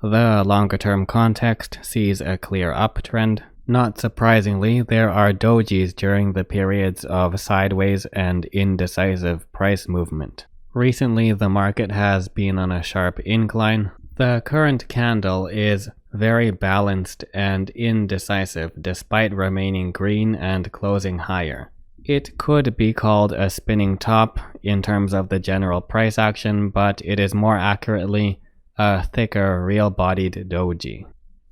The longer-term context sees a clear uptrend. Not surprisingly, there are dojis during the periods of sideways and indecisive price movement. Recently, the market has been on a sharp incline. The current candle is very balanced and indecisive despite remaining green and closing higher. It could be called a spinning top in terms of the general price action, but it is more accurately a thicker real-bodied doji.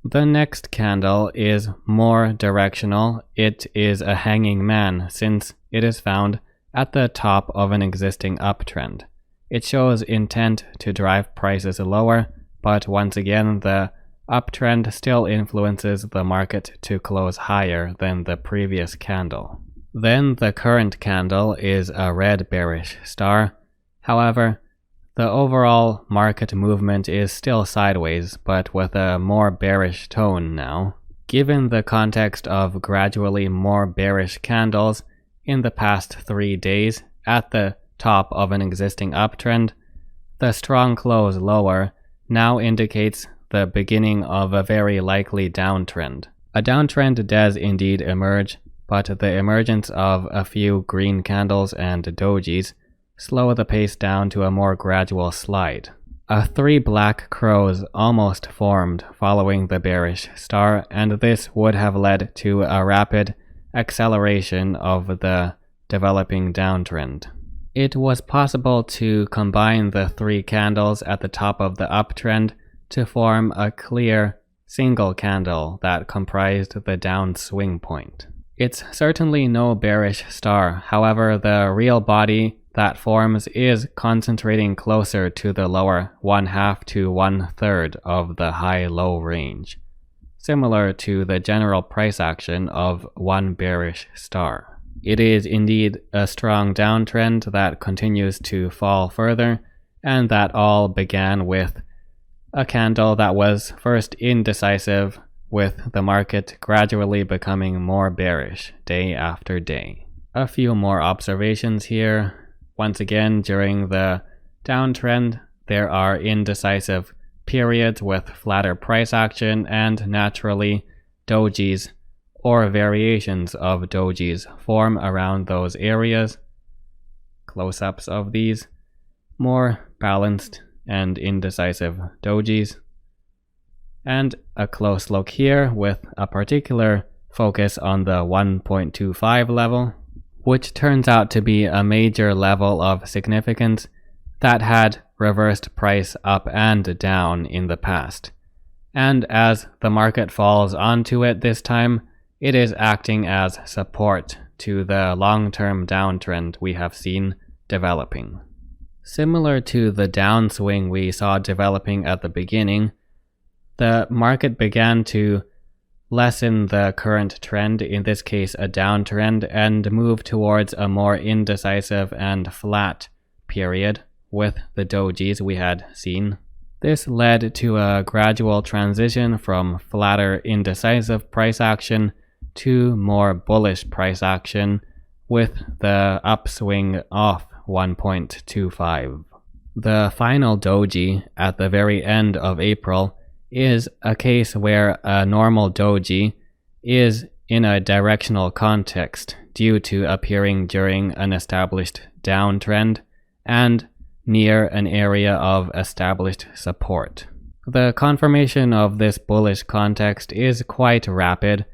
The next candle is more directional. It is a hanging man since it is found at the top of an existing uptrend. It shows intent to drive prices lower, but once again the uptrend still influences the market to close higher than the previous candle. Then the current candle is a red bearish star. However, the overall market movement is still sideways, but with a more bearish tone now. Given the context of gradually more bearish candles in the past 3 days at the top of an existing uptrend, the strong close lower now indicates the beginning of a very likely downtrend. A downtrend does indeed emerge, but the emergence of a few green candles and dojis slow the pace down to a more gradual slide. 3 black crows almost formed following the bearish star, and this would have led to a rapid acceleration of the developing downtrend. It was possible to combine the 3 candles at the top of the uptrend to form a clear single candle that comprised the downswing point. It's certainly no bearish star, however, the real body that forms is concentrating closer to the lower 1/2 to 1/3 of the high-low range, similar to the general price action of one bearish star. It is indeed a strong downtrend that continues to fall further, and that all began with a candle that was first indecisive, with the market gradually becoming more bearish day after day. A few more observations here. Once again, during the downtrend, there are indecisive periods with flatter price action, and naturally, dojis or variations of dojis form around those areas. Close-ups of these more balanced and indecisive dojis. And a close look here with a particular focus on the 1.25 level, which turns out to be a major level of significance that had reversed price up and down in the past. And as the market falls onto it this time, it is acting as support to the long-term downtrend we have seen developing. Similar to the downswing we saw developing at the beginning, the market began to lessen the current trend, in this case a downtrend, and move towards a more indecisive and flat period with the dojis we had seen. This led to a gradual transition from flatter indecisive price action to more bullish price action, with the upswing off 1.25. The final doji at the very end of April is a case where a normal doji is in a directional context due to appearing during an established downtrend and near an area of established support. The confirmation of this bullish context is quite rapid.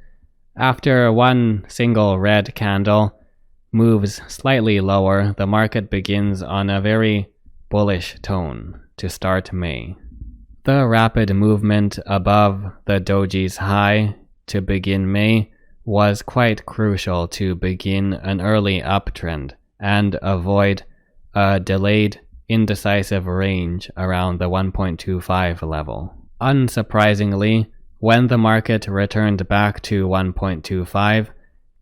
After one single red candle moves slightly lower, the market begins on a very bullish tone to start May. The rapid movement above the doji's high to begin May was quite crucial to begin an early uptrend and avoid a delayed indecisive range around the 1.25 level. Unsurprisingly, when the market returned back to 1.25,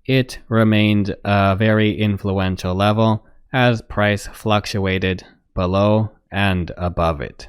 it remained a very influential level as price fluctuated below and above it.